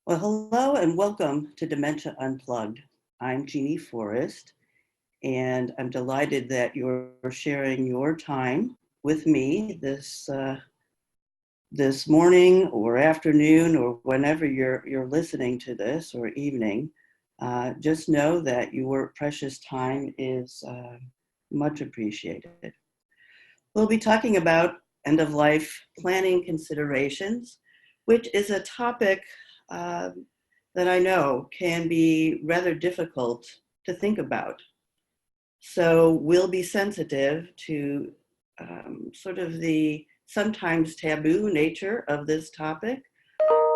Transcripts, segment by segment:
Well, hello and welcome to Dementia Unplugged. I'm Jeannine Forrest, and I'm delighted that you're sharing your time with me this morning or afternoon or whenever you're listening to this or evening. Just know that your precious time is much appreciated. We'll be talking about end-of-life planning considerations, which is a topic uh, that I know can be rather difficult to think about. So we'll be sensitive to sort of the sometimes taboo nature of this topic,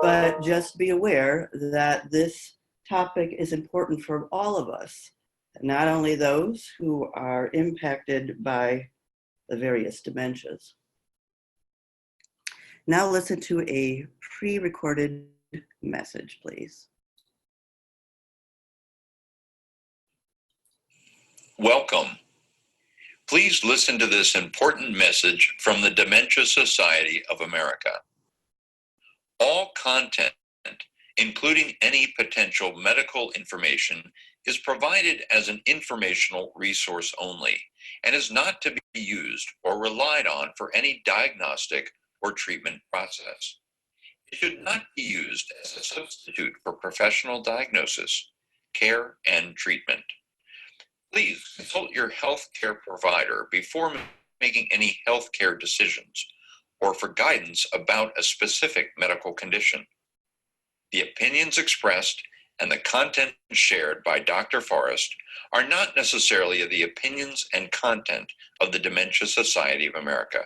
but just be aware that this topic is important for all of us, not only those who are impacted by the various dementias. Now listen to a pre-recorded message, please. Welcome. Please listen to this important message from the Dementia Society of America. All content, including any potential medical information, is provided as an informational resource only and is not to be used or relied on for any diagnostic or treatment process. It should not be used as a substitute for professional diagnosis, care, and treatment. Please consult your healthcare provider before making any healthcare decisions or for guidance about a specific medical condition. The opinions expressed and the content shared by Dr. Forrest are not necessarily the opinions and content of the Dementia Society of America.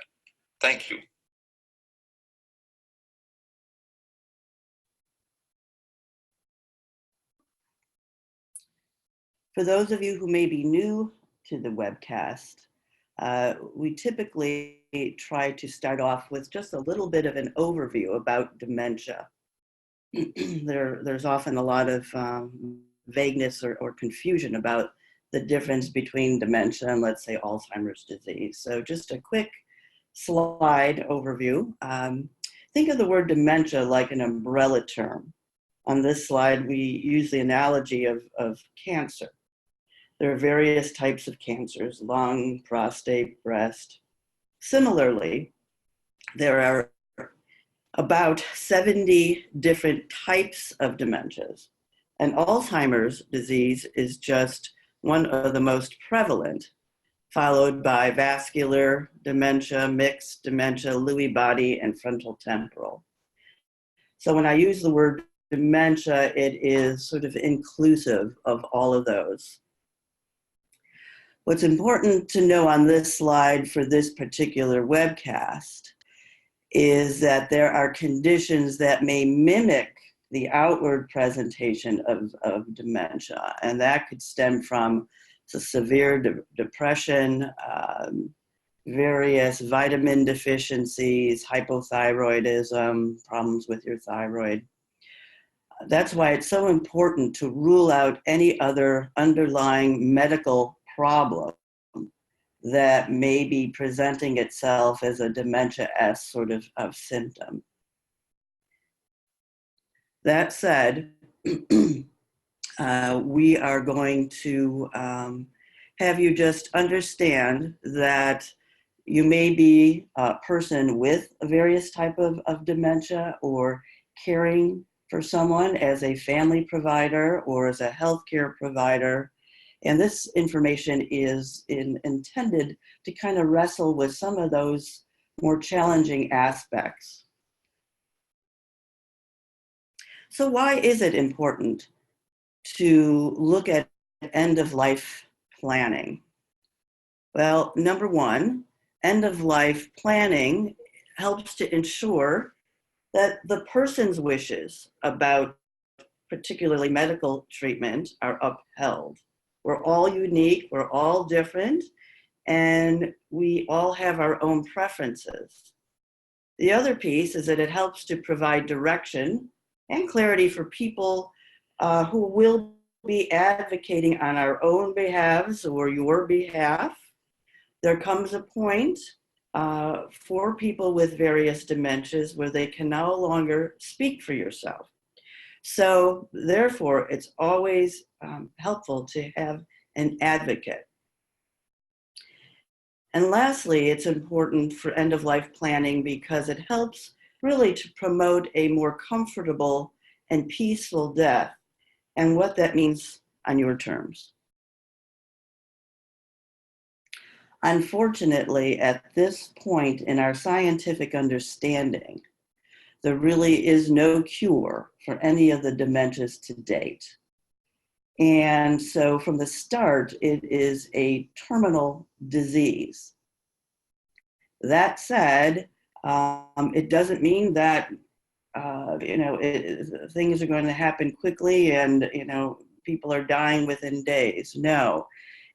Thank you. For those of you who may be new to the webcast, we typically try to start off with just a little bit of an overview about dementia. There's often a lot of vagueness or confusion about the difference between dementia and, let's say, Alzheimer's disease. So just a quick slide overview. Think of the word dementia like an umbrella term. On this slide, we use the analogy of cancer. There are various types of cancers: lung, prostate, breast. Similarly, there are about 70 different types of dementias, and Alzheimer's disease is just one of the most prevalent, followed by vascular dementia, mixed dementia, Lewy body, and frontal temporal. So when I use the word dementia, it is sort of inclusive of all of those. What's important to know on this slide for this particular webcast is that there are conditions that may mimic the outward presentation of dementia, and that could stem from severe depression, various vitamin deficiencies, hypothyroidism, problems with your thyroid. That's why it's so important to rule out any other underlying medical problem that may be presenting itself as a dementia-esque sort of symptom. That said, we are going to have you just understand that you may be a person with a various type of dementia or caring for someone as a family provider or as a healthcare provider. And this information is intended to kind of wrestle with some of those more challenging aspects. So why is it important to look at end-of-life planning? Well, number one, end-of-life planning helps to ensure that the person's wishes about particularly medical treatment are upheld. We're all unique, we're all different, and we all have our own preferences. The other piece is that it helps to provide direction and clarity for people who will be advocating on our own behalves or your behalf. There comes a point for people with various dementias where they can no longer speak for yourself. So therefore, it's always helpful to have an advocate. And lastly, it's important for end-of-life planning because it helps really to promote a more comfortable and peaceful death, and what that means on your terms. Unfortunately, at this point in our scientific understanding, there really is no cure for any of the dementias to date. And so from the start, it is a terminal disease. That said, it doesn't mean that things are going to happen quickly and people are dying within days. No,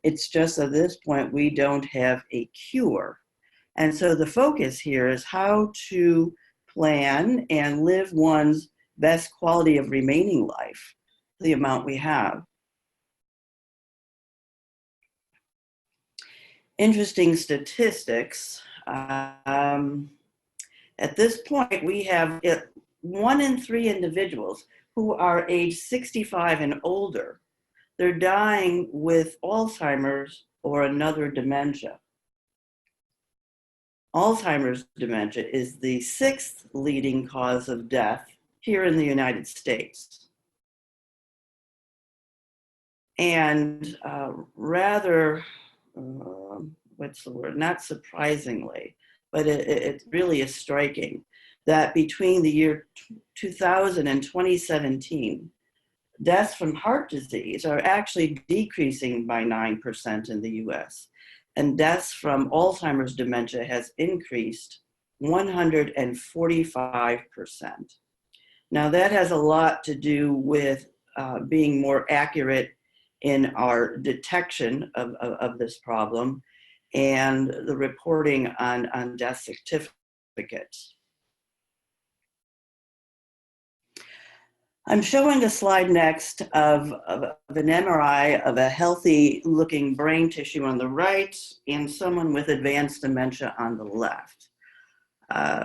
it's just at this point we don't have a cure. And so the focus here is how to plan and live one's best quality of remaining life, the amount we have. Interesting statistics. At this point, we have 1 in 3 individuals who are age 65 and older. They're dying with Alzheimer's or another dementia. Alzheimer's dementia is the 6th leading cause of death here in the United States. And not surprisingly, but it really is striking that between the year 2000 and 2017, deaths from heart disease are actually decreasing by 9% in the US, and deaths from Alzheimer's dementia has increased 145%. Now that has a lot to do with being more accurate in our detection of this problem and the reporting on death certificates. I'm showing a slide next of an MRI of a healthy looking brain tissue on the right and someone with advanced dementia on the left.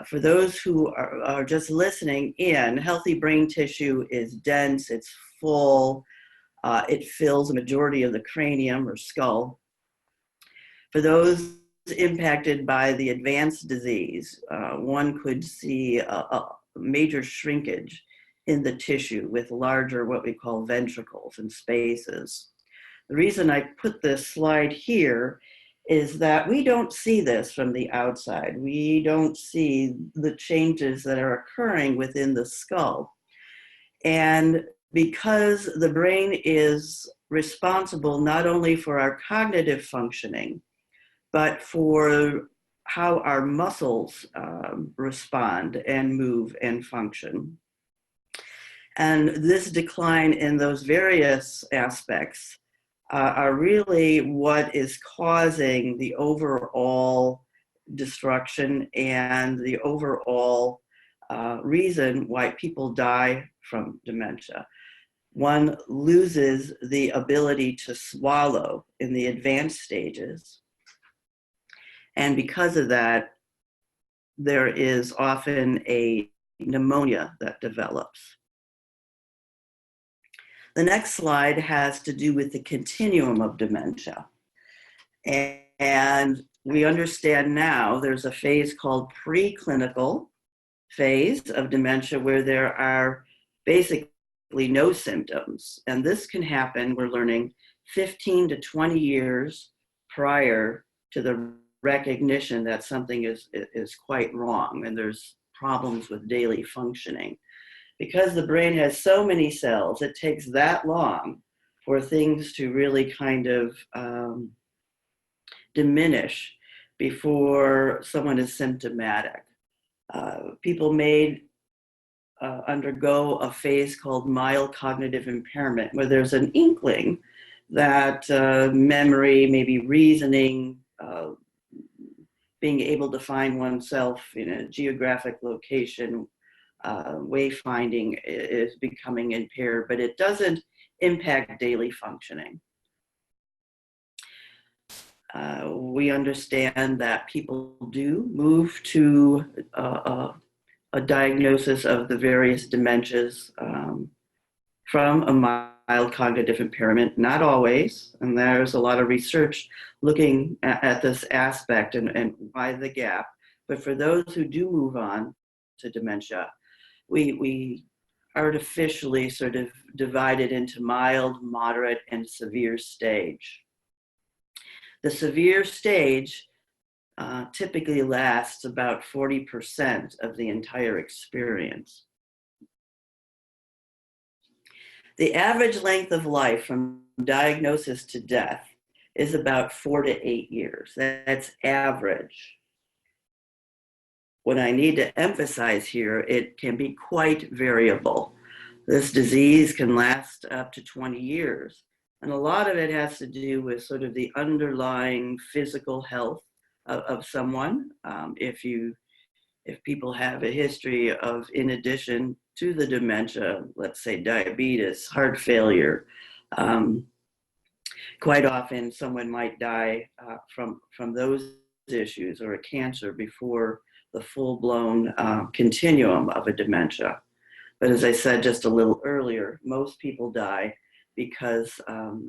For those who are just listening in, healthy brain tissue is dense, it's full, it fills a majority of the cranium or skull. For those impacted by the advanced disease, one could see a major shrinkage in the tissue with larger, what we call ventricles and spaces. The reason I put this slide here is that we don't see this from the outside. We don't see the changes that are occurring within the skull. And because the brain is responsible not only for our cognitive functioning, but for how our muscles respond and move and function. And this decline in those various aspects are really what is causing the overall destruction and the overall reason why people die from dementia. One loses the ability to swallow in the advanced stages. And because of that, there is often a pneumonia that develops. The next slide has to do with the continuum of dementia. And we understand now there's a phase called preclinical phase of dementia where there are basically no symptoms. And this can happen, we're learning, 15 to 20 years prior to the recognition that something is quite wrong and there's problems with daily functioning. Because the brain has so many cells, it takes that long for things to really kind of diminish before someone is symptomatic. People may undergo a phase called mild cognitive impairment, where there's an inkling that memory, maybe reasoning, being able to find oneself in a geographic location, wayfinding is becoming impaired, but it doesn't impact daily functioning. We understand that people do move to a diagnosis of the various dementias from a mild cognitive impairment, not always, and there's a lot of research looking at this aspect and why the gap. But for those who do move on to dementia, we artificially sort of divided into mild, moderate, and severe stage. The severe stage typically lasts about 40% of the entire experience. The average length of life from diagnosis to death is about 4 to 8 years. That's average. What I need to emphasize here, it can be quite variable. This disease can last up to 20 years. And a lot of it has to do with sort of the underlying physical health of someone. If people have a history of, in addition to the dementia, let's say diabetes, heart failure, quite often someone might die from those issues, or a cancer, before the full-blown continuum of a dementia. But as I said just a little earlier, most people die because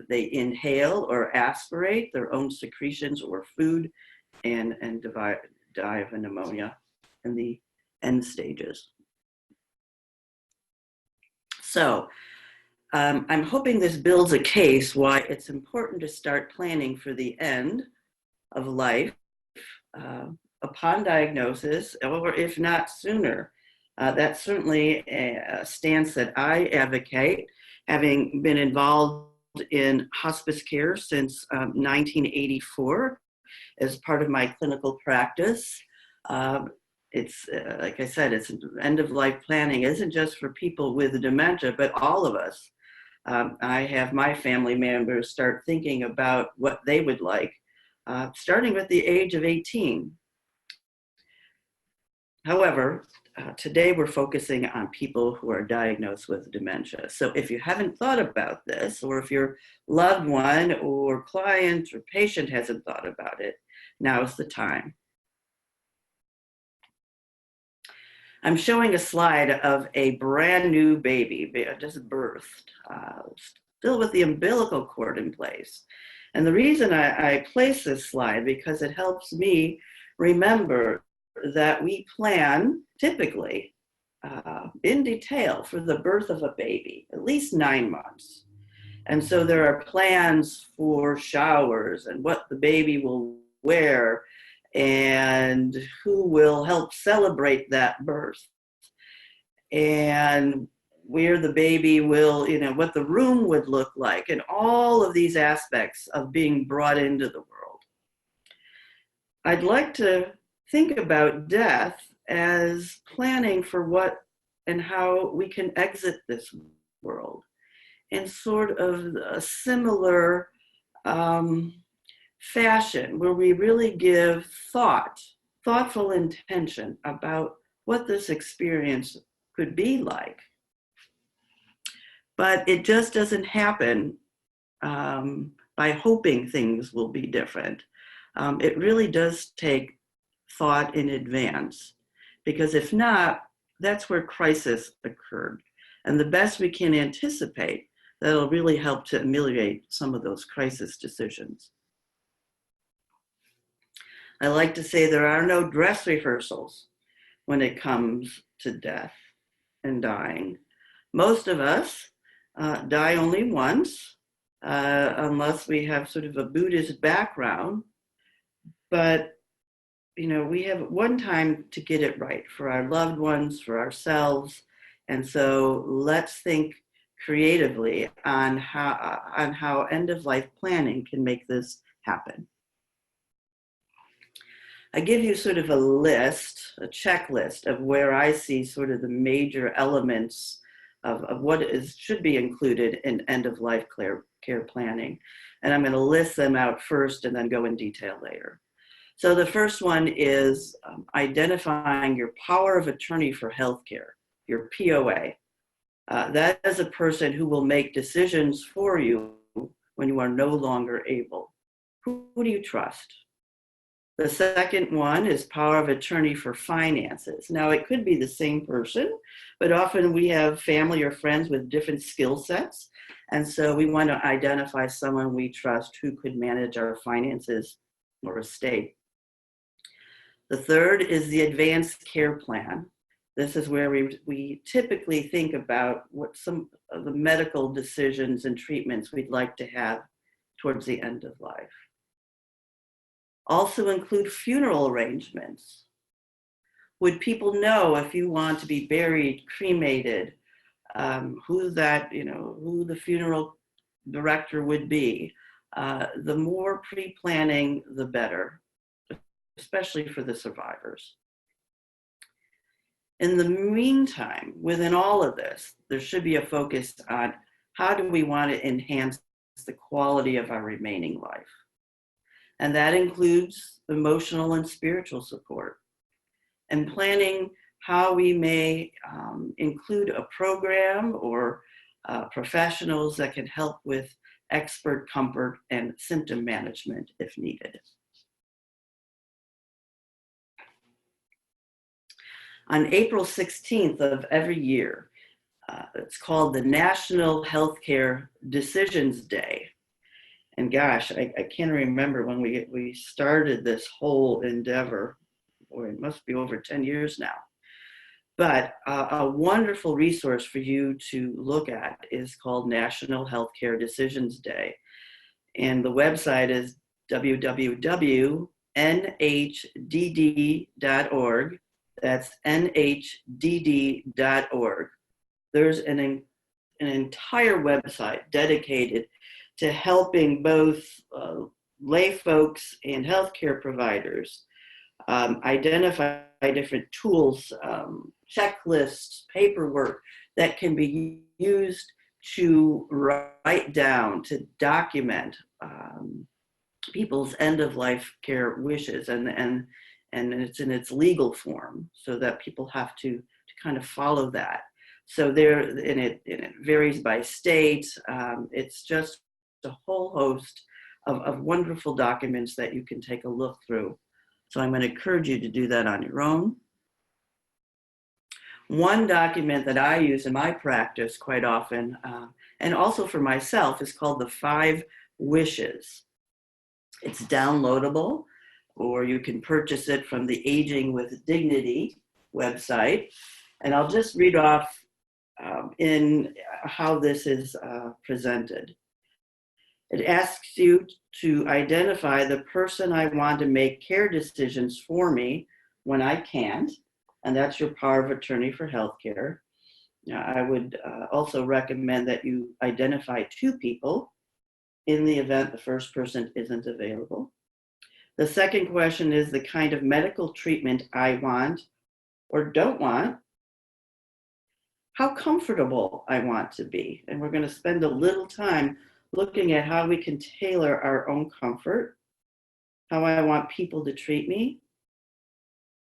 they inhale or aspirate their own secretions or food and die of a pneumonia in the end stages. So I'm hoping this builds a case why it's important to start planning for the end of life upon diagnosis, or if not sooner. That's certainly a stance that I advocate, having been involved in hospice care since 1984 as part of my clinical practice. It's like I said, it's end-of-life planning isn't just for people with dementia, but all of us. I have my family members start thinking about what they would like, starting with the age of 18. However, today we're focusing on people who are diagnosed with dementia. So if you haven't thought about this, or if your loved one or client or patient hasn't thought about it, now's the time. I'm showing a slide of a brand new baby, just birthed, still with the umbilical cord in place. And the reason I place this slide, because it helps me remember that we plan typically in detail for the birth of a baby, at least 9 months. And so there are plans for showers and what the baby will wear and who will help celebrate that birth, and where the baby will, what the room would look like, and all of these aspects of being brought into the world. I'd like to think about death as planning for what and how we can exit this world in sort of a similar fashion, where we really give thoughtful intention about what this experience could be like. But it just doesn't happen by hoping things will be different. It really does take thought in advance, because if not, that's where crisis occurred. And the best we can anticipate, that'll really help to ameliorate some of those crisis decisions. I like to say there are no dress rehearsals when it comes to death and dying. Most of us die only once, unless we have sort of a Buddhist background. But, we have one time to get it right for our loved ones, for ourselves. And so let's think creatively on how end-of-life planning can make this happen. I give you sort of a checklist of where I see sort of the major elements of what should be included in end-of-life care planning. And I'm going to list them out first and then go in detail later. So the first one is identifying your power of attorney for healthcare, your POA. That is a person who will make decisions for you when you are no longer able. Who do you trust? The second one is power of attorney for finances. Now, it could be the same person, but often we have family or friends with different skill sets. And so we want to identify someone we trust who could manage our finances or estate. The third is the advanced care plan. This is where we typically think about what some of the medical decisions and treatments we'd like to have towards the end of life. Also include funeral arrangements. Would people know if you want to be buried, cremated, who the funeral director would be? The more pre-planning, the better, especially for the survivors. In the meantime, within all of this, there should be a focus on how do we want to enhance the quality of our remaining life. And that includes emotional and spiritual support, and planning how we may include a program or professionals that can help with expert comfort and symptom management if needed. On April 16th of every year, it's called the National Healthcare Decisions Day. And gosh, I can't remember when we started this whole endeavor, or it must be over 10 years now. But a wonderful resource for you to look at is called National Healthcare Decisions Day. And the website is www.nhdd.org. That's nhdd.org. There's an entire website dedicated to helping both lay folks and healthcare providers identify different tools, checklists, paperwork that can be used to write down, to document people's end-of-life care wishes, and it's in its legal form so that people have to kind of follow that. So it varies by state. It's just a whole host of wonderful documents that you can take a look through. So I'm going to encourage you to do that on your own. One document that I use in my practice quite often, and also for myself, is called the 5 Wishes. It's downloadable, or you can purchase it from the Aging with Dignity website. And I'll just read off in how this is presented. It asks you to identify the person I want to make care decisions for me when I can't, and that's your power of attorney for healthcare. I would also recommend that you identify 2 people in the event the first person isn't available. The second question is the kind of medical treatment I want or don't want, how comfortable I want to be. And we're going to spend a little time looking at how we can tailor our own comfort, how I want people to treat me.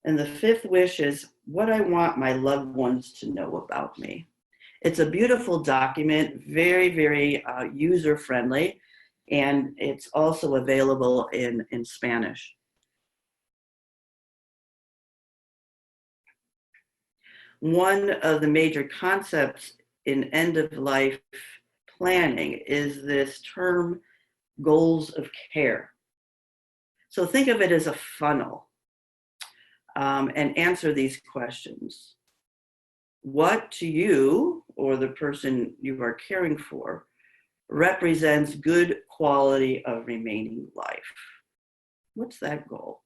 And the 5th wish is what I want my loved ones to know about me. It's a beautiful document, very, very user-friendly, and it's also available in Spanish. One of the major concepts in end-of-life planning is this term, goals of care. So think of it as a funnel, and answer these questions. What to you, or the person you are caring for, represents good quality of remaining life? What's that goal?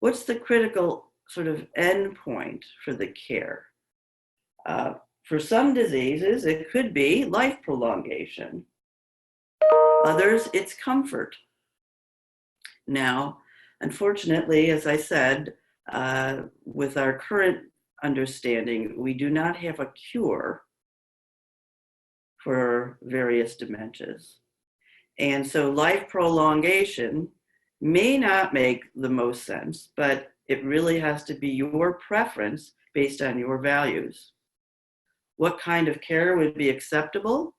What's the critical sort of end point for the care? For some diseases, it could be life prolongation. Others, it's comfort. Now, unfortunately, as I said, with our current understanding, we do not have a cure for various dementias. And so life prolongation may not make the most sense, but it really has to be your preference based on your values. What kind of care would be acceptable,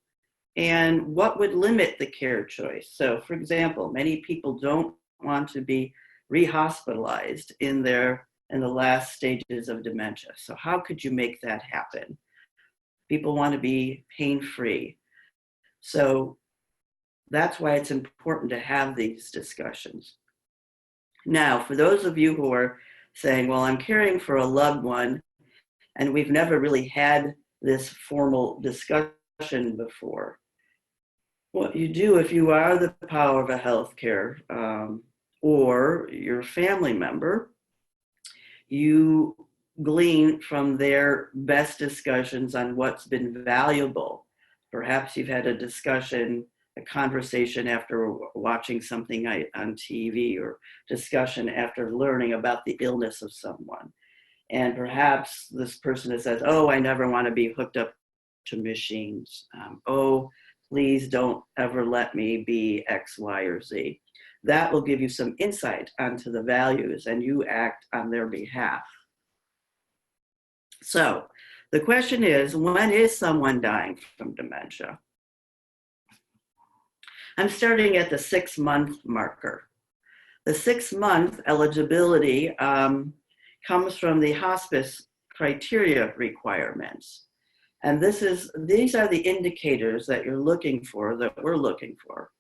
and what would limit the care choice? So, for example, many people don't want to be rehospitalized in the last stages of dementia. So how could you make that happen? People want to be pain-free. So that's why it's important to have these discussions. Now, for those of you who are saying, well, I'm caring for a loved one, and we've never really had this formal discussion before. What you do if you are the power of a healthcare or your family member, you glean from their best discussions on what's been valuable. Perhaps you've had a discussion, a conversation after watching something on TV, or discussion after learning about the illness of someone. And perhaps this person has said, oh, I never want to be hooked up to machines. Oh, please don't ever let me be X, Y, or Z. That will give you some insight onto the values, and you act on their behalf. So the question is, when is someone dying from dementia? I'm starting at the 6-month marker. The 6-month eligibility comes from the hospice criteria requirements. And these are the indicators that you're looking for, that we're looking for.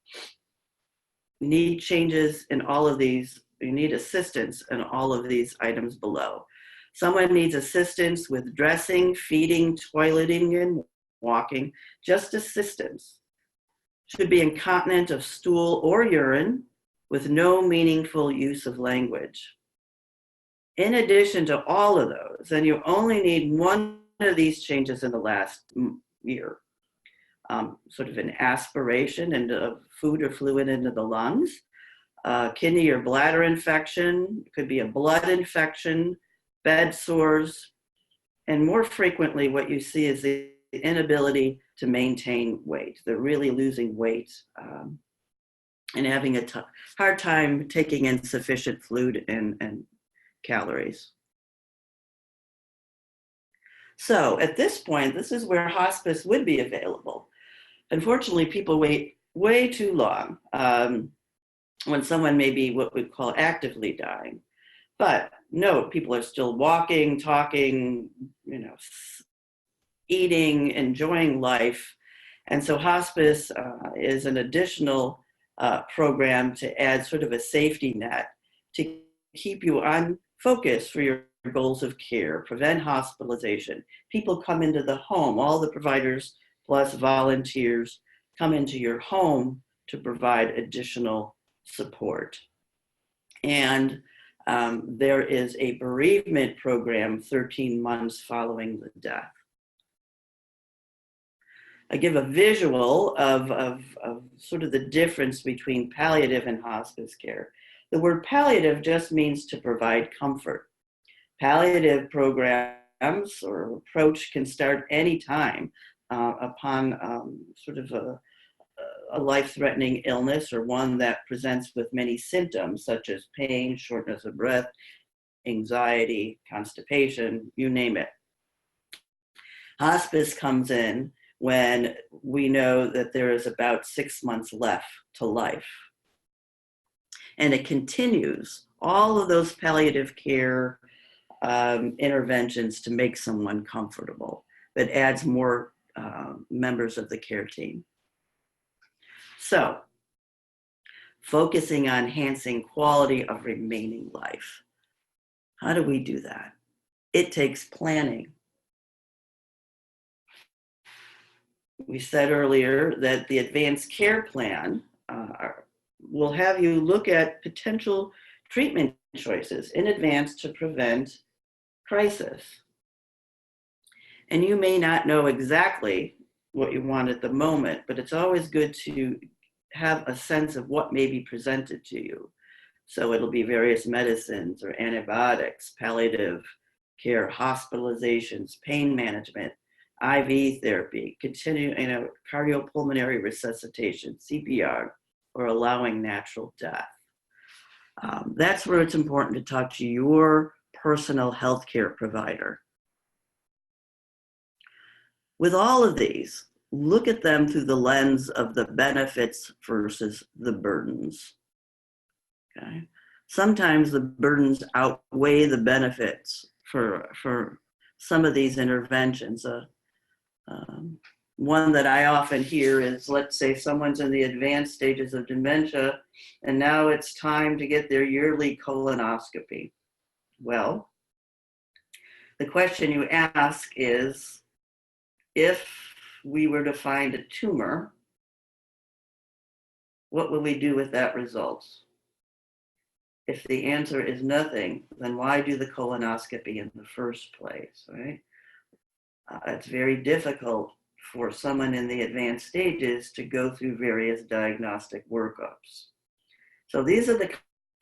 You need changes in all of these. You need assistance in all of these items below. Someone needs assistance with dressing, feeding, toileting, and walking, just assistance. Should be incontinent of stool or urine with no meaningful use of language. In addition to all of those, and you only need one of these changes in the last year, sort of an aspiration into food or fluid into the lungs, kidney or bladder infection, it could be a blood infection, bed sores, and more frequently what you see is the inability to maintain weight. They're really losing weight and having a hard time taking in sufficient fluid and calories. So at this point, this is where hospice would be available. Unfortunately, people wait way too long when someone may be what we call actively dying. But no, people are still walking, talking, eating, enjoying life. And so hospice is an additional program to add sort of a safety net to keep you on focus for your goals of care, prevent hospitalization. People come into the home, all the providers plus volunteers come into your home to provide additional support. And there is a bereavement program 13 months following the death. I give a visual of sort of the difference between palliative and hospice care. The word palliative just means to provide comfort. Palliative programs or approach can start anytime upon sort of a life-threatening illness or one that presents with many symptoms such as pain, shortness of breath, anxiety, constipation, you name it. Hospice comes in when we know that there is about 6 months left to life. And it continues all of those palliative care interventions to make someone comfortable, but adds more members of the care team. So, focusing on enhancing quality of remaining life. How do we do that? It takes planning. We said earlier that the advanced care plan will have you look at potential treatment choices in advance to prevent crisis. And you may not know exactly what you want at the moment, but it's always good to have a sense of what may be presented to you. So it'll be various medicines or antibiotics, palliative care, hospitalizations, pain management, IV therapy, cardiopulmonary resuscitation, CPR, or allowing natural death. That's where it's important to talk to your personal healthcare provider. With all of these, look at them through the lens of the benefits versus the burdens. Okay? Sometimes the burdens outweigh the benefits for some of these interventions. One that I often hear is, let's say someone's in the advanced stages of dementia, and now it's time to get their yearly colonoscopy. Well, the question you ask is, if we were to find a tumor, what will we do with that result? If the answer is nothing, then why do the colonoscopy in the first place, right? It's very difficult for someone in the advanced stages to go through various diagnostic workups. So these are the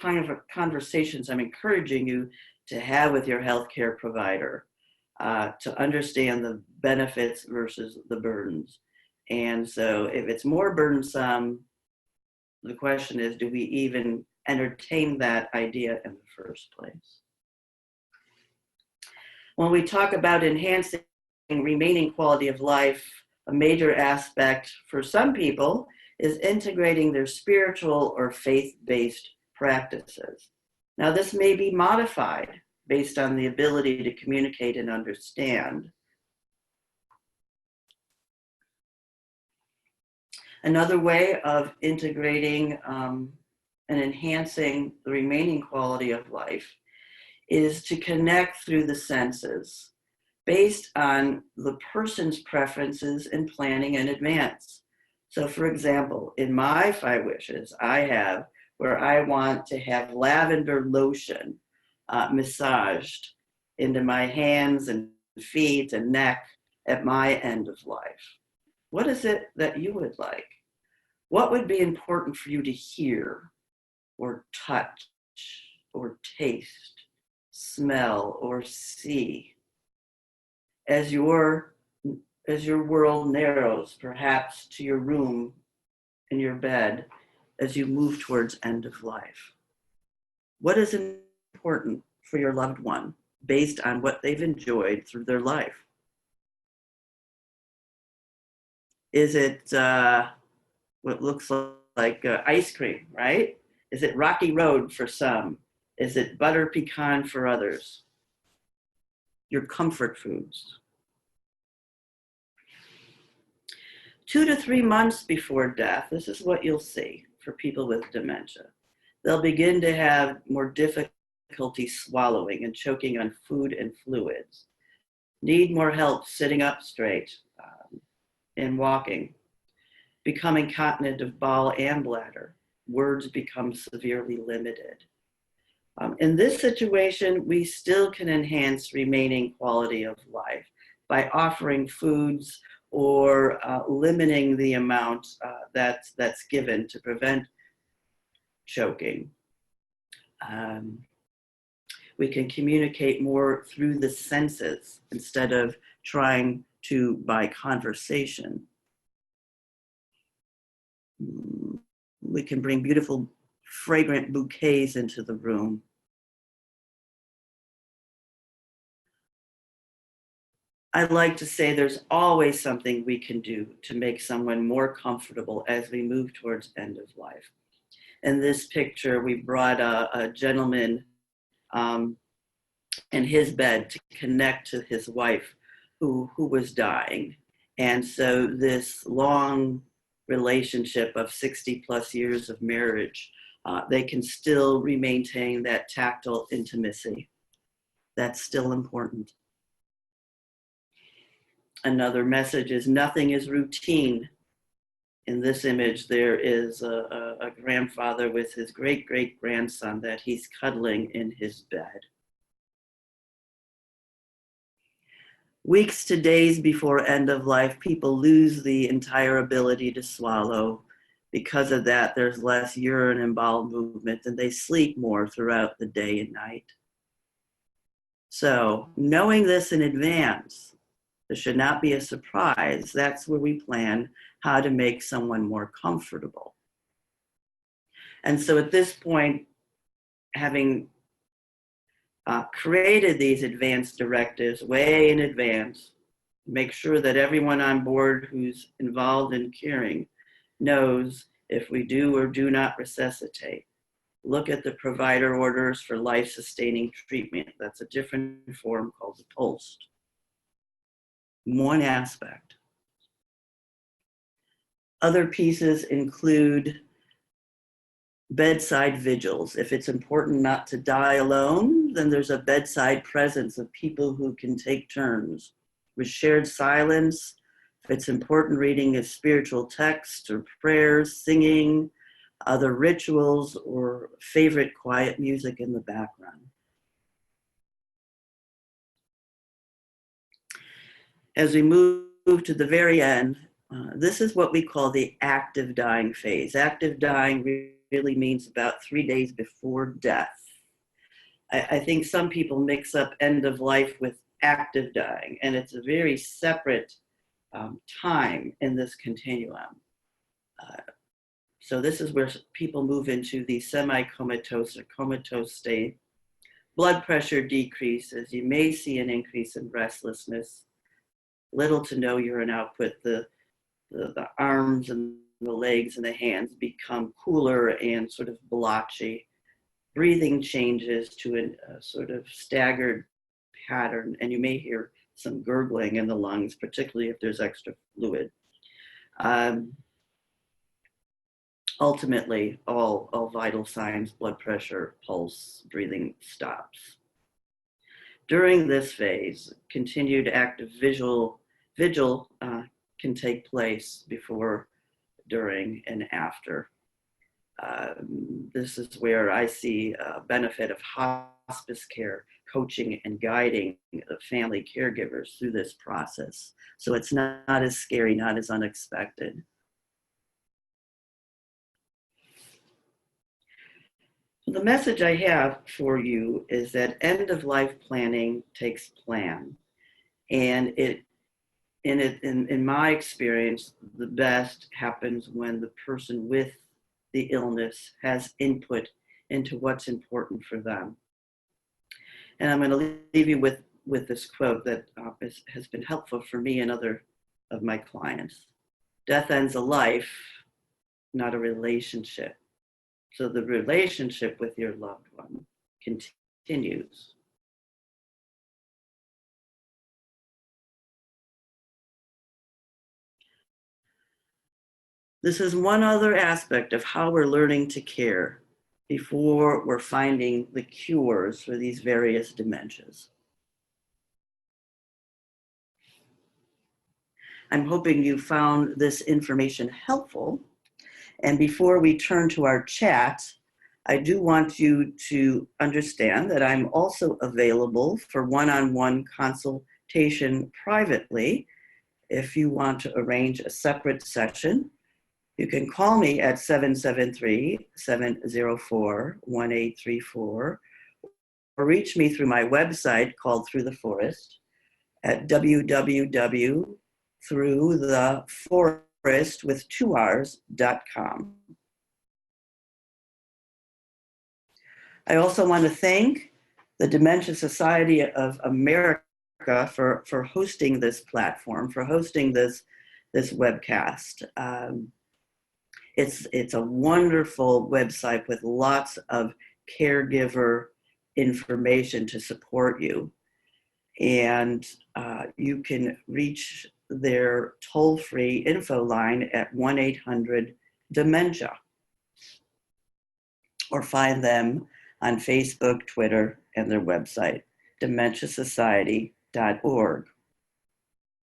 kind of conversations I'm encouraging you to have with your healthcare provider, to understand the benefits versus the burdens. And so if it's more burdensome, the question is, do we even entertain that idea in the first place? When we talk about enhancing remaining quality of life, a major aspect for some people is integrating their spiritual or faith-based practices. Now, this may be modified based on the ability to communicate and understand. Another way of integrating and enhancing the remaining quality of life is to connect through the senses based on the person's preferences and planning in advance. So for example, in my 5 wishes, I have where I want to have lavender lotion massaged into my hands and feet and neck at my end of life. What is it that you would like? What would be important for you to hear or touch or taste, smell or see as your world narrows, perhaps to your room and your bed as you move towards end of life? What is important for your loved one based on what they've enjoyed through their life? Is it what looks like ice cream, right? Is it Rocky Road for some? Is it butter pecan for others? Your comfort foods. 2 to 3 months before death, this is what you'll see for people with dementia. They'll begin to have more difficulty swallowing and choking on food and fluids, need more help sitting up straight and walking, become incontinent of bowel and bladder. Words become severely limited. In this situation, we still can enhance remaining quality of life by offering foods or limiting the amount that's given to prevent choking. We can communicate more through the senses instead of trying to by conversation. We can bring beautiful, fragrant bouquets into the room. I like to say there's always something we can do to make someone more comfortable as we move towards end of life. In this picture, we brought a gentleman in his bed to connect to his wife who was dying. And so this long relationship of 60 plus years of marriage, they can still maintain that tactile intimacy. That's still important. Another message is nothing is routine. In this image, there is a grandfather with his great-great-grandson that he's cuddling in his bed. Weeks to days before end of life, people lose the entire ability to swallow. Because of that, there's less urine and bowel movement, and they sleep more throughout the day and night. So knowing this in advance, this should not be a surprise. That's where we plan how to make someone more comfortable. And so at this point, having created these advanced directives way in advance, make sure that everyone on board who's involved in caring knows if we do or do not resuscitate, look at the provider orders for life-sustaining treatment. That's a different form called the POLST. One aspect. Other pieces include bedside vigils. If it's important not to die alone, then there's a bedside presence of people who can take turns. With shared silence, if it's important, reading a spiritual text or prayers, singing, other rituals, or favorite quiet music in the background. As we move to the very end, this is what we call the active dying phase. Active dying really means about 3 days before death. I think some people mix up end of life with active dying, and it's a very separate time in this continuum. So this is where people move into the semi-comatose or comatose state. Blood pressure decreases. You may see an increase in restlessness. Little to no urine output. The arms and the legs and the hands become cooler and sort of blotchy. Breathing changes to a sort of staggered pattern, and you may hear some gurgling in the lungs, particularly if there's extra fluid. Ultimately, all vital signs, blood pressure, pulse, breathing stops. During this phase, continued active vigil can take place before, during, and after. This is where I see a benefit of hospice care, coaching and guiding the family caregivers through this process. So it's not as scary, not as unexpected. The message I have for you is that end of life planning takes plan. And in my experience, the best happens when the person with the illness has input into what's important for them. And I'm going to leave you with this quote that has been helpful for me and other of my clients. Death ends a life, not a relationship. So the relationship with your loved one continues. This is one other aspect of how we're learning to care before we're finding the cures for these various dementias. I'm hoping you found this information helpful. And before we turn to our chat, I do want you to understand that I'm also available for one-on-one consultation privately. If you want to arrange a separate session, you can call me at 773-704-1834 or reach me through my website called Through the Forest at www.throughtheforest.com. I also want to thank the Dementia Society of America for hosting this platform, for hosting this webcast. It's a wonderful website with lots of caregiver information to support you. And you can reach their toll-free info line at 1-800-DEMENTIA or find them on Facebook, Twitter, and their website, dementiasociety.org.